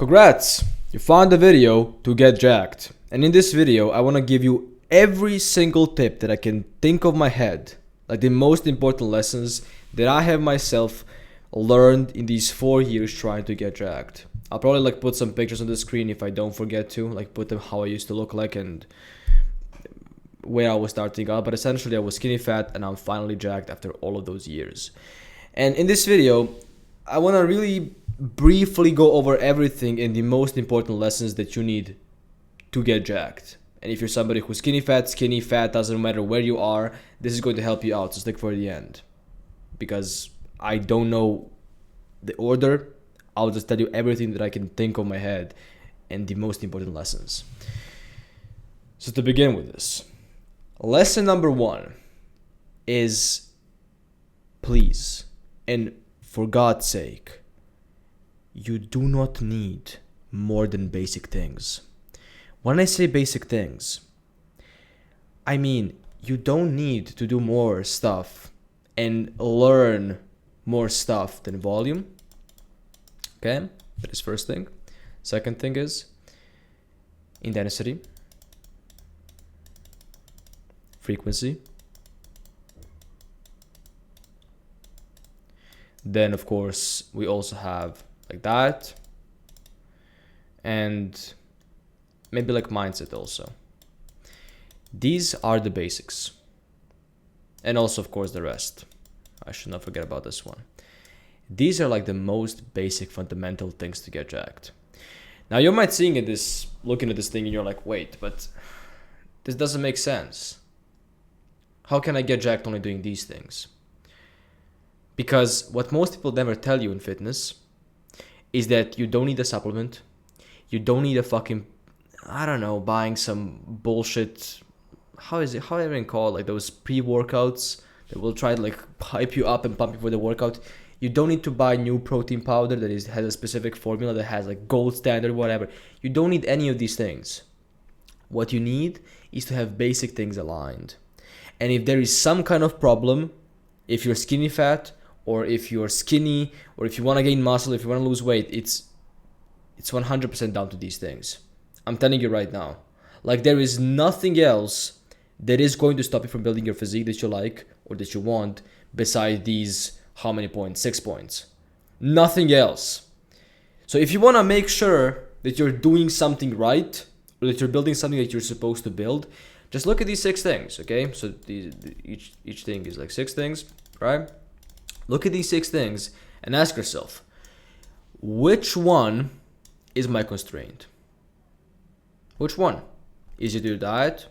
Congrats! You found a video to get jacked. And in this video, I want to give you every single tip that I can think of my head, like the most important lessons that I have myself learned in these 4 years trying to get jacked. I'll probably put some pictures on the screen if I don't forget to, put them how I used to look like and where I was starting out, but essentially I was skinny fat and I'm finally jacked after all of those years. And in this video, I want to really briefly go over everything and the most important lessons that you need to get jacked. And if you're somebody who's skinny fat, doesn't matter where you are, this is going to help you out, so stick for the end. Because I don't know the order, I'll just tell you everything that I can think of my head and the most important lessons. So to begin with this, lesson number 1 is please, and for God's sake, you do not need more than basic things. When I say basic things, I mean you don't need to do more stuff and learn more stuff than volume. Okay, that is first thing. Second thing is intensity, frequency. Then of course we also have diet and maybe mindset also. These are the basics, and also of course the rest. I should not forget about this one. These are the most basic fundamental things to get jacked. Now you might looking at this thing and you're like, wait, but this doesn't make sense. How can I get jacked only doing these things? Because what most people never tell you in fitness is that you don't need a supplement. You don't need a fucking, buying some bullshit. How do I even call it? Those pre-workouts that will try to hype you up and pump you for the workout. You don't need to buy new protein powder that has a specific formula that has gold standard, whatever. You don't need any of these things. What you need is to have basic things aligned. And if there is some kind of problem, if you're skinny fat, or if you're skinny, or if you want to gain muscle, if you want to lose weight, it's 100% down to these things. I'm telling you right now. There is nothing else that is going to stop you from building your physique that you like or that you want besides these, how many points? 6 points. Nothing else. So if you want to make sure that you're doing something right, or that you're building something that you're supposed to build, just look at these 6 things, okay? So each thing is 6 things, right? Look at these 6 things and ask yourself, which one is my constraint? Which one? Is it your diet?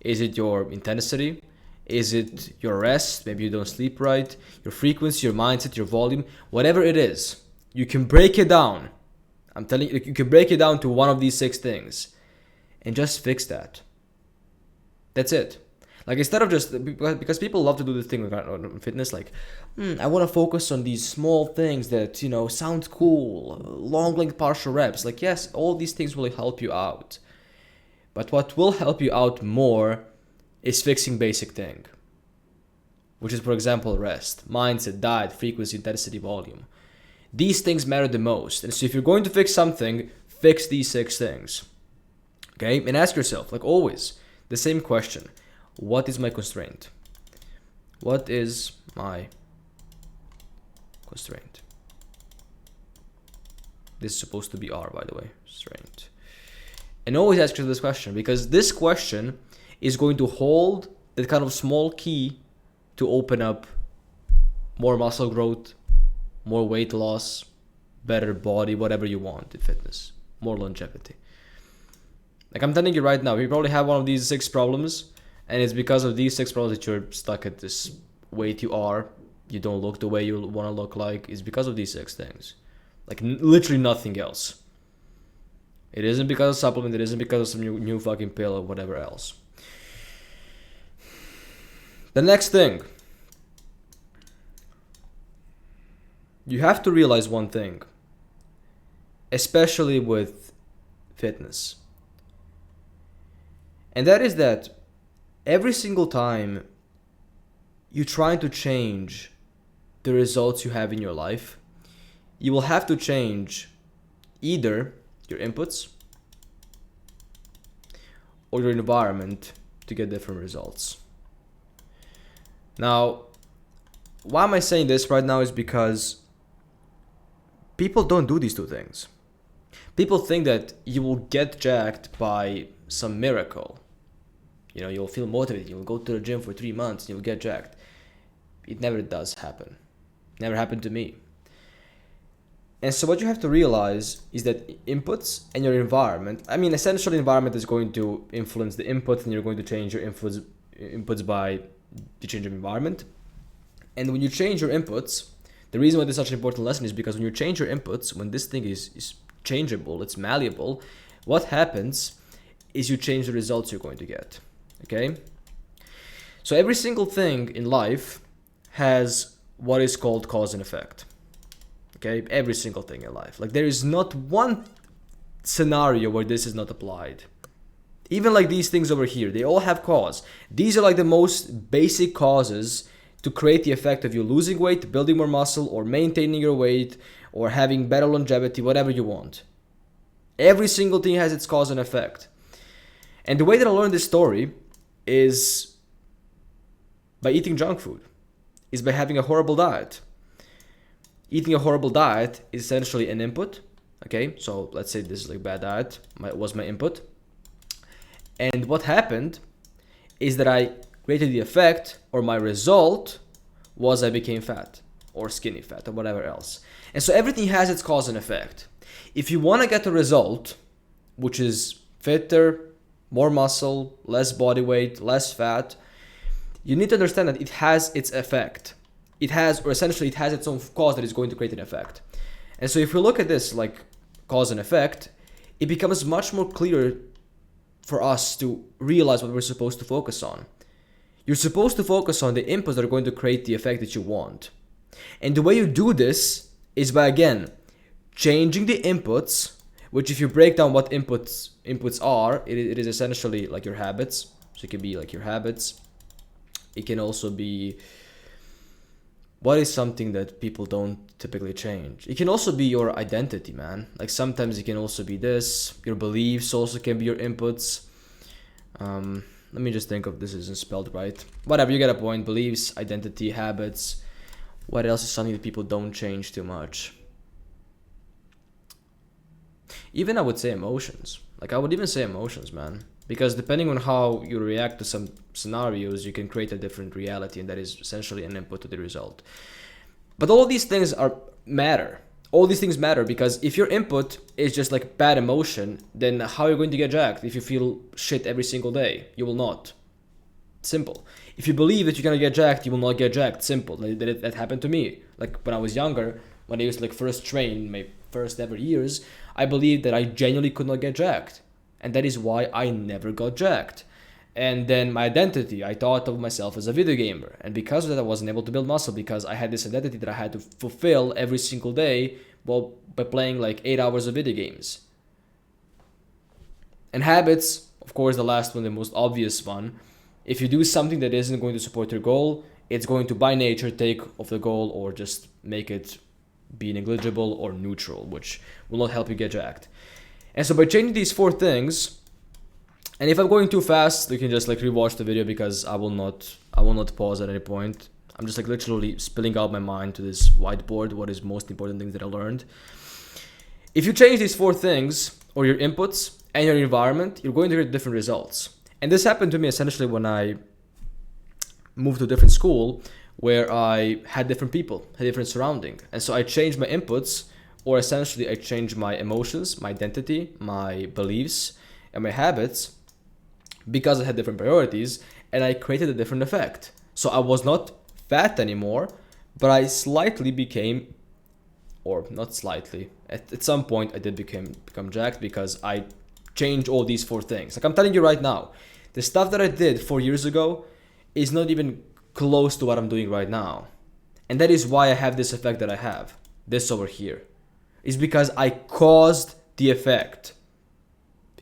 Is it your intensity? Is it your rest? Maybe you don't sleep right. Your frequency, your mindset, your volume, whatever it is, you can break it down. I'm telling you, you can break it down to one of these 6 things and just fix that. That's it. Instead of just, because people love to do this thing on fitness, I want to focus on these small things that, sound cool, long length partial reps. Yes, all these things will help you out. But what will help you out more is fixing basic thing, which is, for example, rest, mindset, diet, frequency, intensity, volume. These things matter the most. And so if you're going to fix something, fix these 6 things. Okay? And ask yourself, always, the same question. What is my constraint? What is my constraint? This is supposed to be R, by the way. Constraint. And always ask yourself this question, because this question is going to hold that kind of small key to open up more muscle growth, more weight loss, better body, whatever you want in fitness, more longevity. I'm telling you right now, you probably have one of these 6 problems, and it's because of these 6 problems that you're stuck at this weight you are. You don't look the way you want to look like. It's because of these 6 things. Literally nothing else. It isn't because of supplement. It isn't because of some new fucking pill or whatever else. The next thing. You have to realize one thing. Especially with fitness. And that is that every single time you're trying to change the results you have in your life, you will have to change either your inputs or your environment to get different results. Now, why am I saying this right now is because people don't do these two things. People think that you will get jacked by some miracle. You know, you'll feel motivated, you'll go to the gym for 3 months and you'll get jacked. It never does happen. Never happened to me. And so what you have to realize is that inputs and your environment, I mean, essentially environment is going to influence the inputs, and you're going to change your inputs by the change of environment. And when you change your inputs, the reason why this is such an important lesson is because when you change your inputs, when this thing is changeable, it's malleable, what happens is you change the results you're going to get. Okay? So every single thing in life has what is called cause and effect. Okay? Every single thing in life. Like, there is not one scenario where this is not applied. Even like these things over here, they all have cause. These are like the most basic causes to create the effect of you losing weight, building more muscle, or maintaining your weight, or having better longevity, whatever you want. Every single thing has its cause and effect. And the way that I learned this story is by eating junk food, is by having a horrible diet. Eating a horrible diet is essentially an input. Okay, so let's say this is like bad diet, was my input. And what happened is that I created the effect, or my result was I became fat or skinny fat or whatever else. And so everything has its cause and effect. If you want to get a result, which is fitter, more muscle, less body weight, less fat, you need to understand that it has its effect. It has, or essentially it has its own cause that is going to create an effect. And so if we look at this like cause and effect, it becomes much more clear for us to realize what we're supposed to focus on. You're supposed to focus on the inputs that are going to create the effect that you want. And the way you do this is by, again, changing the inputs, which if you break down what inputs are, it is essentially like your habits. So it can be like your habits. It can also be what is something that people don't typically change. It can also be your identity, man. Like sometimes it can also be this. Your beliefs also can be your inputs. Let me just think of this isn't spelled right. Whatever, you get a point. Beliefs, identity, habits. What else is something that people don't change too much? Even I would say emotions. Like I would even say emotions, man. Because depending on how you react to some scenarios, you can create a different reality, and that is essentially an input to the result. But all of these things matter. All these things matter because if your input is just like bad emotion, then how are you going to get jacked if you feel shit every single day? You will not. Simple. If you believe that you're gonna get jacked, you will not get jacked. Simple. That happened to me. Like when I was younger, when I used to like first train, my first ever years, I believed that I genuinely could not get jacked. And that is why I never got jacked. And then my identity, I thought of myself as a video gamer. And because of that, I wasn't able to build muscle because I had this identity that I had to fulfill every single day by playing like 8 hours of video games. And habits, of course, the last one, the most obvious one. If you do something that isn't going to support your goal, it's going to by nature take off the goal or just make it be negligible or neutral, which will not help you get jacked. And so by changing these 4 things, and if I'm going too fast, you can just like rewatch the video because I will not pause at any point. I'm just like literally spilling out my mind to this whiteboard, what is most important things that I learned. If you change these 4 things, or your inputs and your environment, you're going to get different results. And this happened to me essentially when I moved to a different school where I had different people, had different surrounding. And so I changed my inputs, or essentially I changed my emotions, my identity, my beliefs, and my habits because I had different priorities, and I created a different effect. So I was not fat anymore, but I slightly became, or not slightly, at some point I did become jacked because I changed all these 4 things. Like I'm telling you right now, the stuff that I did 4 years ago is not even close to what I'm doing right now. And that is why I have this effect that I have, this over here. It's because I caused the effect.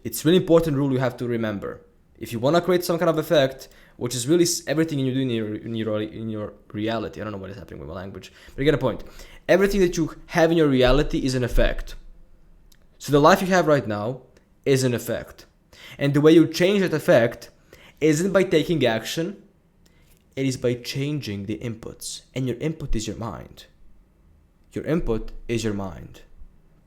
It's a really important rule you have to remember. If you want to create some kind of effect, which is really everything you do in your reality. I don't know what is happening with my language, but you get a point. Everything that you have in your reality is an effect. So the life you have right now is an effect. And the way you change that effect isn't by taking action, it is by changing the inputs. And your input is your mind. Your input is your mind.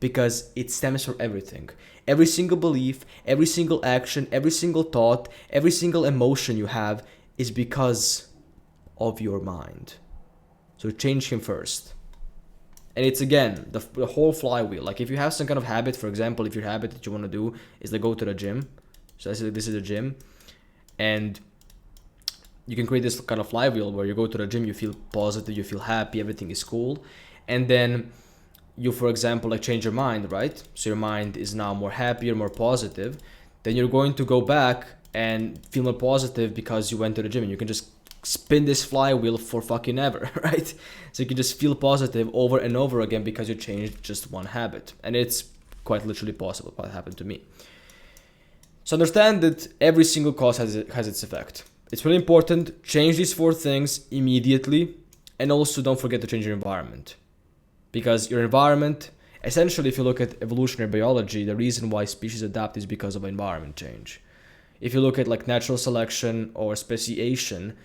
Because it stems from everything. Every single belief, every single action, every single thought, every single emotion you have is because of your mind. So change him first. And it's again, the whole flywheel. Like if you have some kind of habit, for example, if your habit that you want to do is like go to the gym. So this is a gym. And you can create this kind of flywheel where you go to the gym, you feel positive, you feel happy, everything is cool. And then you, for example, like change your mind, right? So your mind is now more happier, more positive. Then you're going to go back and feel more positive because you went to the gym, and you can just spin this flywheel for fucking ever, right? So you can just feel positive over and over again because you changed just one habit. And it's quite literally possible. What happened to me. So understand that every single cause has its effect. It's really important. Change these 4 things immediately. And also don't forget to change your environment. Because your environment, essentially if you look at evolutionary biology, the reason why species adapt is because of environment change. If you look at like natural selection or speciation,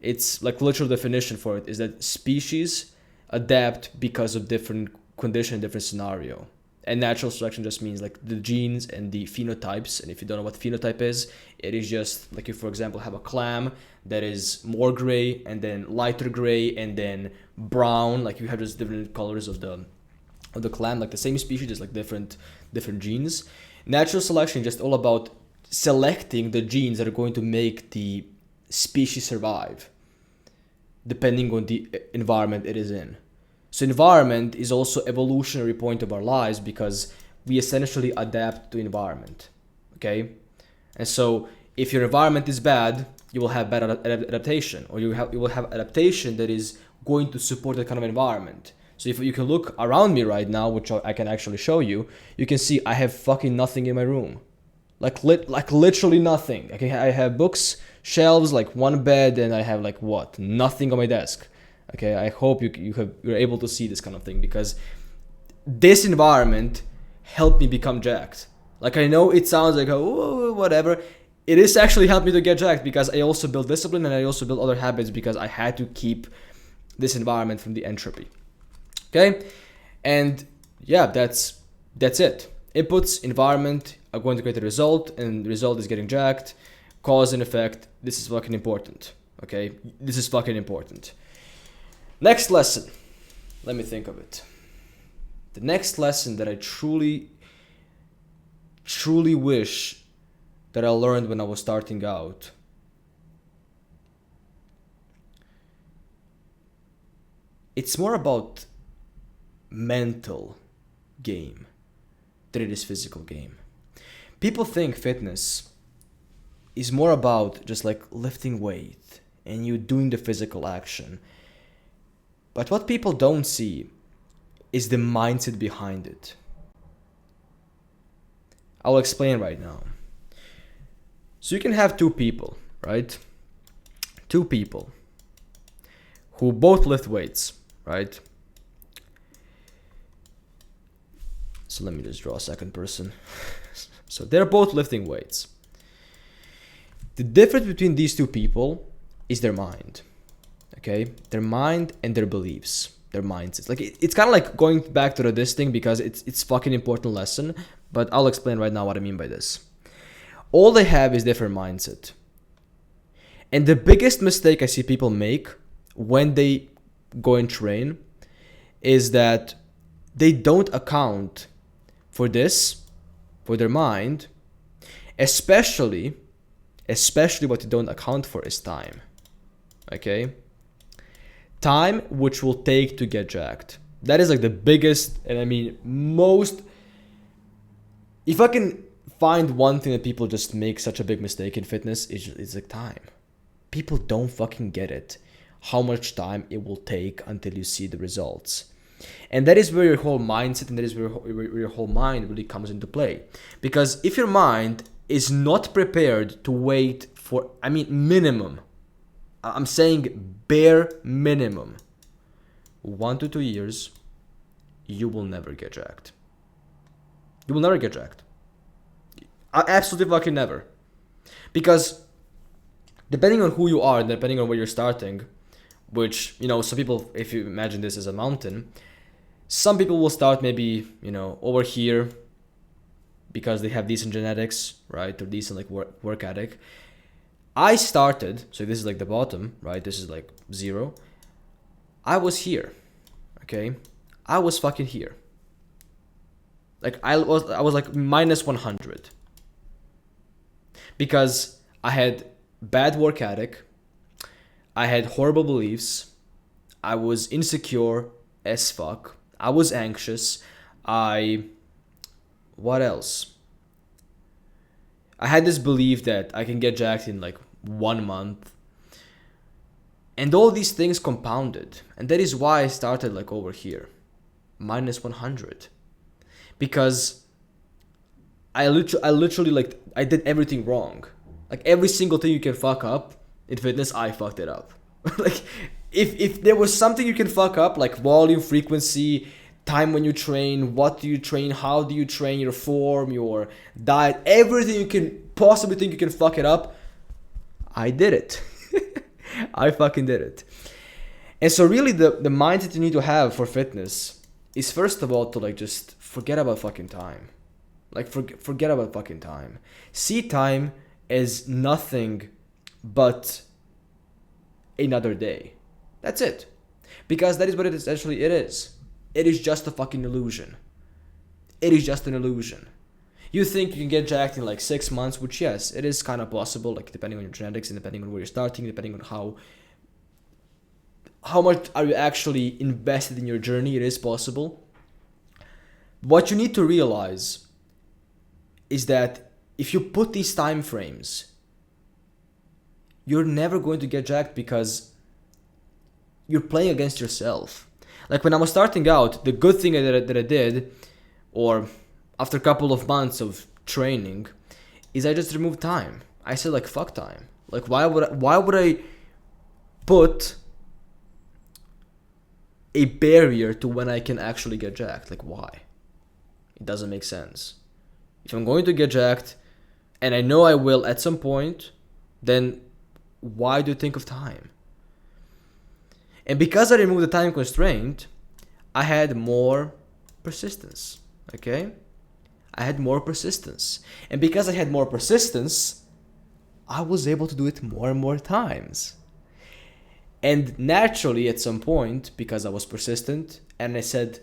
it's like literal definition for it is that species adapt because of different condition, different scenario. And natural selection just means like the genes and the phenotypes. And if you don't know what phenotype is, it is just like if, for example, have a clam that is more gray and then lighter gray and then brown, like you have just different colors of the clam, like the same species, just like different genes. Natural selection is just all about selecting the genes that are going to make the species survive, depending on the environment it is in. So environment is also evolutionary point of our lives because we essentially adapt to environment, okay? And so if your environment is bad, you will have bad adaptation, or you will have adaptation that is going to support that kind of environment. So if you can look around me right now, which I can actually show you, you can see I have fucking nothing in my room. Like literally nothing. Okay, I have books, shelves, like one bed, and I have like what? Nothing on my desk. Okay, I hope you're able to see this kind of thing because this environment helped me become jacked. Like I know it sounds like oh whatever. It is actually helped me to get jacked because I also built discipline and I also built other habits because I had to keep this environment from the entropy. Okay, and yeah, that's it. Inputs, environment are going to create a result, and the result is getting jacked. Cause and effect. This is fucking important. Okay, this is fucking important. Next lesson. Let me think of it. The next lesson that I truly wish that I learned when I was starting out it's more about mental game than it is physical game. People think fitness is more about just like lifting weight and you doing the physical action. But what people don't see is the mindset behind it. I'll explain right now. So you can have 2 people, right? 2 people who both lift weights, right? So let me just draw a second person. So they're both lifting weights. The difference between these 2 people is their mind. Okay? Their mind and their beliefs, their mindsets. Like it's kind of like going back to this thing because it's fucking important lesson, but I'll explain right now what I mean by this. All they have is different mindset. And the biggest mistake I see people make when they go and train is that they don't account for this, for their mind, especially what you don't account for is time. Okay? Time which will take to get jacked. That is like the biggest, and I mean most, if I can find one thing that people just make such a big mistake in fitness, it's like time. People don't fucking get it. How much time it will take until you see the results. And that is where your whole mindset and that is where your whole mind really comes into play. Because if your mind is not prepared to wait for, I mean, minimum, I'm saying bare minimum, 1 to 2 years, you will never get jacked. You will never get jacked. Absolutely fucking never. Because depending on who you are, and depending on where you're starting, which, you know, some people, if you imagine this as a mountain, some people will start maybe, you know, over here because they have decent genetics, right? Or decent like work ethic. I started, so this is like the bottom, right? This is like 0. I was here, okay? I was fucking here. Like I was like minus 100. Because I had bad work ethic, I had horrible beliefs, I was insecure as fuck, I was anxious, what else? I had this belief that I can get jacked in like 1 month. And all these things compounded. And that is why I started like over here. Minus 100. Because I literally like, I did everything wrong. Like every single thing you can fuck up in fitness, I fucked it up. Like if there was something you can fuck up, like volume, frequency, time when you train, what do you train, how do you train, your form, your diet, everything you can possibly think you can fuck it up, I did it. I fucking did it. And so really the mindset you need to have for fitness is first of all to like just forget about fucking time. Like forget about fucking time. See time as nothing but another day. That's it. Because that is what it essentially it is. It is just a fucking illusion. It is just an illusion. You think you can get jacked in like 6 months, which yes, it is kind of possible, like depending on your genetics and depending on where you're starting, depending on how much are you actually invested in your journey, it is possible. What you need to realize is that if you put these time frames, you're never going to get jacked because you're playing against yourself. Like when I was starting out, the good thing that I did, or after a couple of months of training, is I just removed time. I said like fuck time. Like why would I put a barrier to when I can actually get jacked? Like why? It doesn't make sense. If I'm going to get jacked, and I know I will at some point, then why do you think of time? And because I removed the time constraint, I had more persistence, okay? I had more persistence. And because I had more persistence, I was able to do it more and more times. And naturally, at some point, because I was persistent, and I said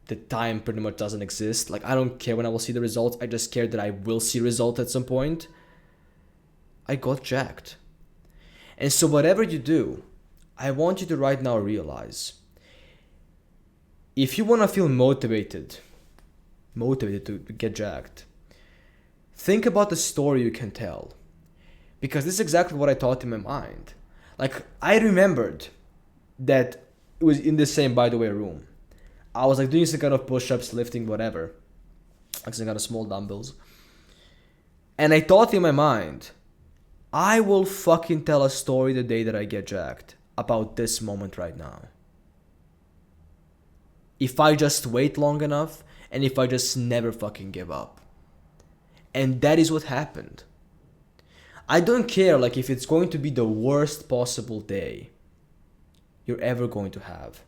the time pretty much doesn't exist, like I don't care when I will see the results, I just care that I will see results at some point, I got jacked. And so whatever you do, I want you to right now realize, if you want to feel motivated to get jacked, think about the story you can tell. Because this is exactly what I thought in my mind. Like, I remembered that it was in the same, by the way, room. I was like doing some kind of push-ups, lifting, whatever. Like some kind of small dumbbells. And I thought in my mind, I will fucking tell a story the day that I get jacked about this moment right now. If I just wait long enough, and if I just never fucking give up. And that is what happened. I don't care like if it's going to be the worst possible day you're ever going to have.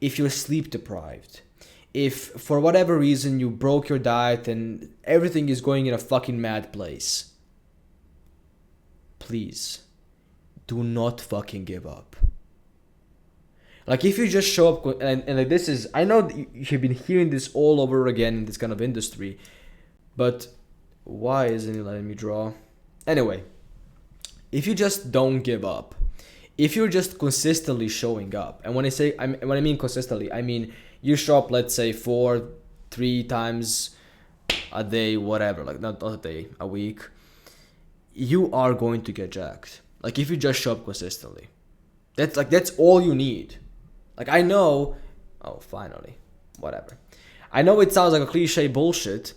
If you're sleep deprived. If for whatever reason you broke your diet and everything is going in a fucking mad place. Please, do not fucking give up. Like if you just show up and like this is, I know you've been hearing this all over again in this kind of industry, but why isn't it letting me draw? Anyway, if you just don't give up, if you're just consistently showing up, and when I mean consistently, I mean you show up, let's say 3 times a day, whatever, like not a day, a week, you are going to get jacked. Like if you just show up consistently, that's all you need. Like I know, oh finally, whatever. I know it sounds like a cliche bullshit,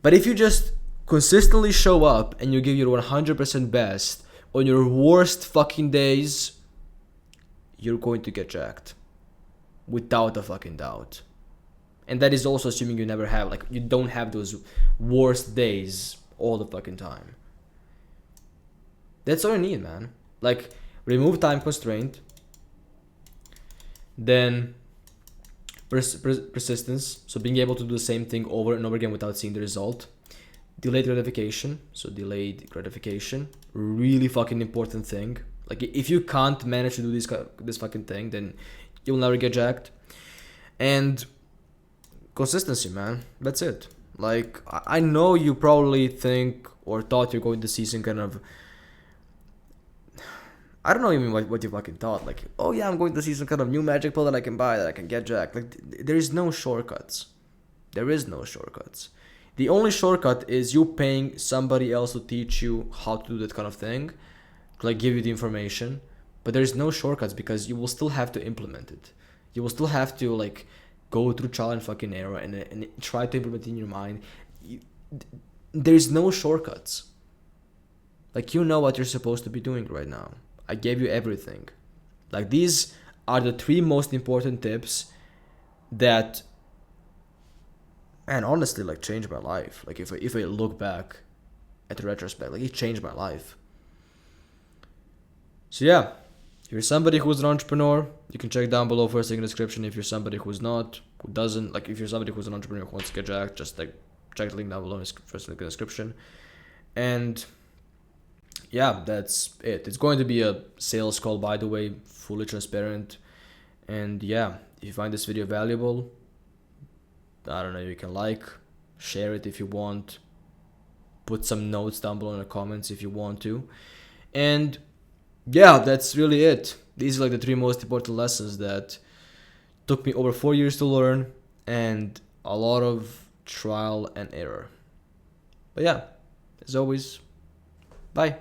but if you just consistently show up and you give your 100% best on your worst fucking days, you're going to get jacked. Without a fucking doubt. And that is also assuming you never have, like, you don't have those worst days all the fucking time. That's all you need, man. Like, remove time constraint, then persistence, so being able to do the same thing over and over again without seeing the result. Delayed gratification, so delayed gratification, really fucking important thing. Like, if you can't manage to do this fucking thing, then you'll never get jacked. And consistency, man. That's it. Like, I know you probably think or thought you're going to see some kind of, I don't know even what you fucking thought. Like, oh yeah, I'm going to see some kind of new magic pill that I can buy that I can get jacked. Like, there is no shortcuts. There is no shortcuts. The only shortcut is you paying somebody else to teach you how to do that kind of thing, to like give you the information. But there is no shortcuts because you will still have to implement it. You will still have to like go through trial and fucking error and try to implement it in your mind. There is no shortcuts. Like, you know what you're supposed to be doing right now. I gave you everything. Like, these are the 3 most important tips that, and honestly, like, changed my life. Like, if I look back at the retrospect, like, it changed my life. So yeah, if you're somebody who's an entrepreneur, you can check down below first link in the description. If you're somebody who's not, who doesn't, like, if you're somebody who's an entrepreneur who wants to get jacked, just like check the link down below in the first link in the description. And yeah, that's it. It's going to be a sales call, by the way, fully transparent. And yeah, if you find this video valuable, I don't know, you can like, share it if you want, put some notes down below in the comments if you want to. And yeah, that's really it. These are like the 3 most important lessons that took me over 4 years to learn and a lot of trial and error. But yeah, as always, bye.